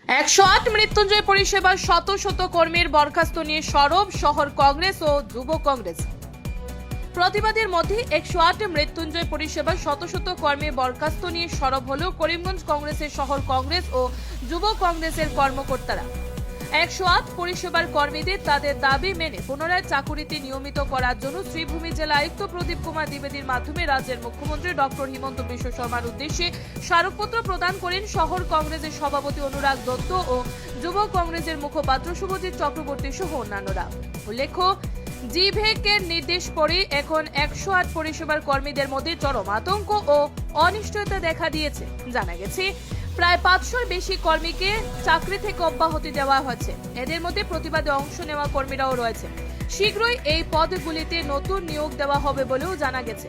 108 মৃত্যুঞ্জয় পরিষেবার শত শত কর্মীর বরখাস্ত নিয়ে সরব শহর কংগ্রেস ও যুব কংগ্রেস। প্রতিবাদের মধ্যে 108 মৃত্যুঞ্জয় পরিষেবার শত শত কর্মীর বরখাস্ত নিয়ে সরব হল করিমগঞ্জ কংগ্রেসের শহর কংগ্রেস ও যুব কংগ্রেসের কর্মকর্তারা। 108 পরিষেবার কর্মীদের তাদের দাবি মেনে পুনরায় চাকুরিতে নিয়মিত করার জন্য শ্রীভূমি জেলা আয়ুক্ত প্রদীপ কুমার দ্বিবেদীর মাধ্যমে রাজ্যের মুখ্যমন্ত্রী ডক্টর হিমন্ত বিশ্ব শর্মার উদ্দেশ্যে স্মারকপত্র প্রদান করেন শহর কংগ্রেসের সভাপতি অনুরাগ দত্ত ও যুব কংগ্রেসের মুখপাত্র শুভজিৎ চক্রবর্তী সহ অন্যান্যরা। উল্লেখ্য, জিভেকের নির্দেশ পরে এখন 108 পরিষেবার কর্মীদের মধ্যে চরম আতঙ্ক ও অনিশ্চয়তা দেখা দিয়েছে। জানা গেছে, প্রায় 500-র বেশি কর্মীকে চাকরি থেকে অব্যাহতি দেওয়া হয়েছে। এদের মধ্যে প্রতিবাদে অংশ নেওয়া কর্মীরাও রয়েছে। শীঘ্রই এই পদগুলিতে নতুন নিয়োগ দেওয়া হবে বলেও জানা গেছে।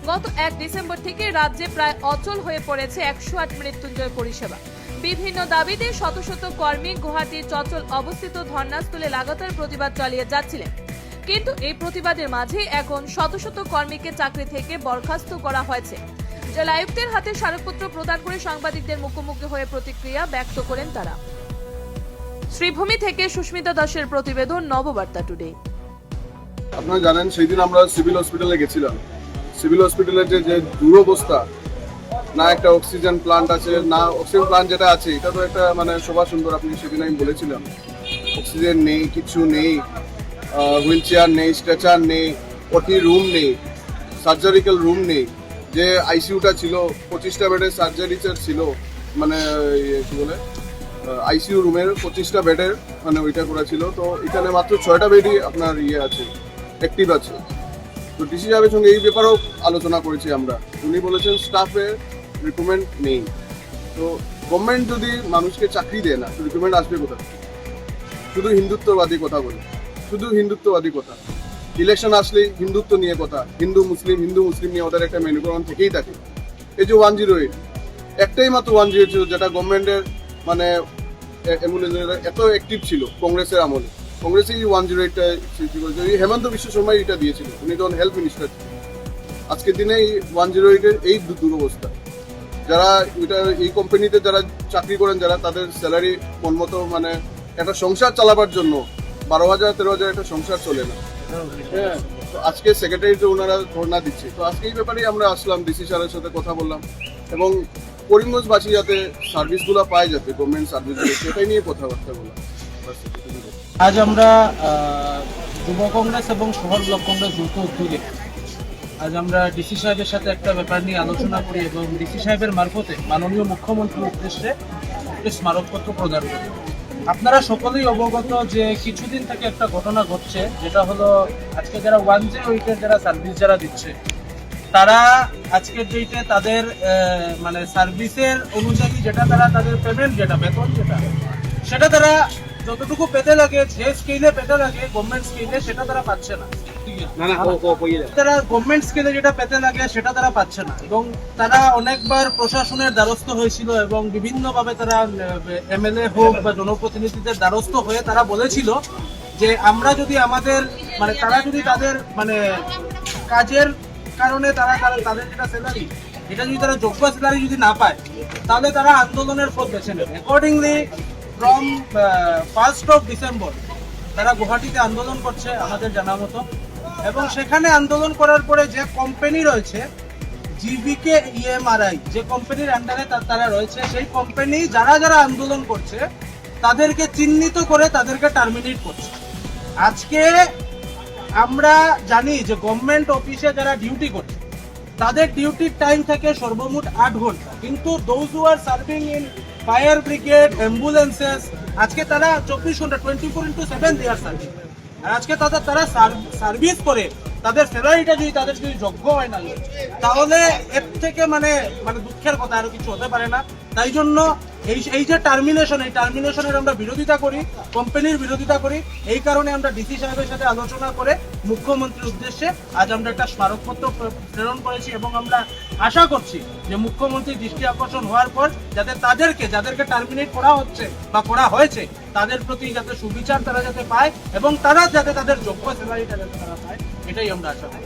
গত 1 ডিসেম্বর থেকে রাজ্যে প্রায় অচল হয়ে পড়েছে 108 মৃত্যুঞ্জয় পরিষেবা। বিভিন্ন দাবিতে শত শত কর্মী গুয়াহাটির চচল অবস্থিত ধর্নাস্থলে লাগাতার প্রতিবাদ চালিয়ে যাচ্ছিলেন। কিন্তু এই প্রতিবাদের মাঝে এখন শত শত কর্মীকে চাকরি থেকে বরখাস্ত করা হয়েছে। জেলা আয়ুক্তের হাতে স্মারকপত্র প্রদান করে সাংবাদিকদের মুখোমুখি হয়ে প্রতিক্রিয়া ব্যক্ত করেন তারা। শ্রীভূমি থেকে সুস্মিতা দাসের প্রতিবেদন, নববার্তা টুডে। আপনারা জানেন, সেই দিন আমরা সিভিল হসপিটালে গেছিলাম। সিভিল হসপিটালের যে দুরবস্থা, না একটা অক্সিজেন প্লান্ট আছে, না অক্সিজেন প্লান্ট যেটা আছে এটা তো একটা মানে শোভা সুন্দর। আপনি সেদিন আমি বলেছিলাম অক্সিজেন নেই, কিছু নেই, হুইল চেয়ার নেই, স্ট্রেচার নেই, ওটি রুম নেই, সার্জারিক্যাল রুম নেই। যে আইসিইউটা ছিল 25টা বেডের সার্জারি চেয়ার ছিল, মানে কি বলে আইসিইউ রুমের 25টা বেডের মানে ওইটা করা ছিল। তো এখানে মাত্র 6টা বেডই আপনার আছে, অ্যাক্টিভ আছে। তো ডিসি সাহেবের সঙ্গে এই ব্যাপারেও আলোচনা করেছি আমরা। উনি বলেছেন স্টাফের রিক্রুটমেন্ট নেই। তো গভর্নমেন্ট যদি মানুষকে চাকরি দেয় না, তো রিক্রুটমেন্ট আসবে কোথায়? শুধু হিন্দুত্ববাদী কথা বলে, শুধু হিন্দুত্ববাদী কথা। ইলেকশন আসলেই হিন্দুত্ব নিয়ে কথা, হিন্দু মুসলিম নিয়ে ওদের একটা মেনুকরণ থেকেই থাকে। এই যে 108, একটাই মাত্র 108 ছিল যেটা গভর্নমেন্টের মানে এত অ্যাক্টিভ ছিল কংগ্রেসের আমলে। কংগ্রেসে এই 108টা সৃষ্টি করেছে। এই হেমন্ত বিশ্ব শর্মা এটা দিয়েছিল, উনি তখন হেলথ মিনিস্টার ছিলেন। আজকের দিনে এই 108-এর এই দুরবস্থা। যারা এটা এই কোম্পানিতে যারা চাকরি করেন, যারা তাদের স্যালারি মন মতো মানে একটা সংসার চালাবার জন্য 12,000-13,000 একটা সংসার চলে না। হ্যাঁ, তো আজকে সেক্রেটারিতে ওনারা ধর্ণা দিচ্ছে। তো আজকে এই ব্যাপারেই আমরা আসলাম, ডিসি স্যারের সাথে কথা বললাম এবং করিমগঞ্জবাসী যাতে সার্ভিসগুলো পায়, যাতে গভর্নমেন্ট সার্ভিসগুলো, সেটাই নিয়ে কথাবার্তা বললাম। আজ আমরা যুব কংগ্রেস এবং শহর ব্লক কংগ্রেস যৌথ উদ্যোগে আজ আমরা ডিসি সাহেবের সাথে একটা ব্যাপার নিয়ে আলোচনা করি এবং ডিসি সাহেবের মারফতে মাননীয় মুখ্যমন্ত্রীর উদ্দেশ্যে একটি স্মারকপত্র প্রদান করি। আপনারা সকলেই অবগত যে কিছুদিন থেকে একটা ঘটনা ঘটছে, যেটা হলো আজকে যারা 108-এর যারা সার্ভিস যারা দিচ্ছে, তারা আজকের ডেটে তাদের মানে সার্ভিসের অনুযায়ী যেটা তারা তাদের পেমেন্ট যেটা বেতন সেটা তারা যতটুকু পেতে লাগে, যে স্কেলে পেতে লাগে গভর্নমেন্ট স্কেলে, সেটা তারা পাচ্ছে না। তারা গভর্নমেন্ট স্কেলে যেটা পেতে লাগে সেটা তারা পাচ্ছে না এবং তারা অনেকবার প্রশাসনের দ্বারস্থ হয়েছিল এবং বিভিন্নভাবে তারা এমএলএ হোক বা জনপ্রতিনিধিদের দ্বারস্থ হয়ে তারা বলেছিল যে আমরা যদি আমাদের মানে তারা যদি তাদের মানে কাজের কারণে তারা তাদের যেটা স্যালারি, এটা যদি তারা যোগ্য স্যালারি যদি না পায়, তাহলে তারা আন্দোলনের পথ বেছে নেবে। Accordingly from 1st of December তারা গুয়াহাটিতে আন্দোলন করছে আমাদের জানা মতো, এবং সেখানে আন্দোলন করার পরে যে কোম্পানি রয়েছে জিভিকে ইএমআরআই, যে কোম্পানির আন্ডারে তারা রয়েছে, সেই কোম্পানি যারা যারা আন্দোলন করছে তাদেরকে চিহ্নিত করে তাদেরকে টার্মিনেট করছে। আজকে আমরা জানি যে গভর্নমেন্ট অফিসে যারা ডিউটি করছে তাদের ডিউটির টাইম থাকে সর্বমোট 8 ঘন্টা, কিন্তু those who are serving in fire brigade, ambulances, আজকে তারা 24 ঘন্টা 24/7 দেয়ার সার্ভিস। আর আজকে তারা সার্ভিস করে তাদের স্যালারিটা যদি তাদের যদি যোগ্য হয় না, তাহলে এর থেকে মানে দুঃখের কথা আরো কিছু হতে পারে না। তাই জন্য এই যে টার্মিনেশন, এই টার্মিনেশনের আমরা বিরোধিতা করি, কোম্পানির বিরোধিতা করি। এই কারণে আমরা ডিসি সাহেবের সাথে আলোচনা করে মুখ্যমন্ত্রীর উদ্দেশ্যে আজ আমরা একটা স্মারকপত্র প্রেরণ করেছি এবং আমরা আশা করছি যে মুখ্যমন্ত্রীর দৃষ্টি আকর্ষণ হওয়ার পর যাতে যাদেরকে টার্মিনেট করা হচ্ছে বা করা হয়েছে তাদের প্রতি যাতে সুবিচার তারা যাতে পায় এবং তারা যাতে তাদের যোগ্য স্যালারিটা যাতে তারা পায়, এটাই আমরা আশা করি।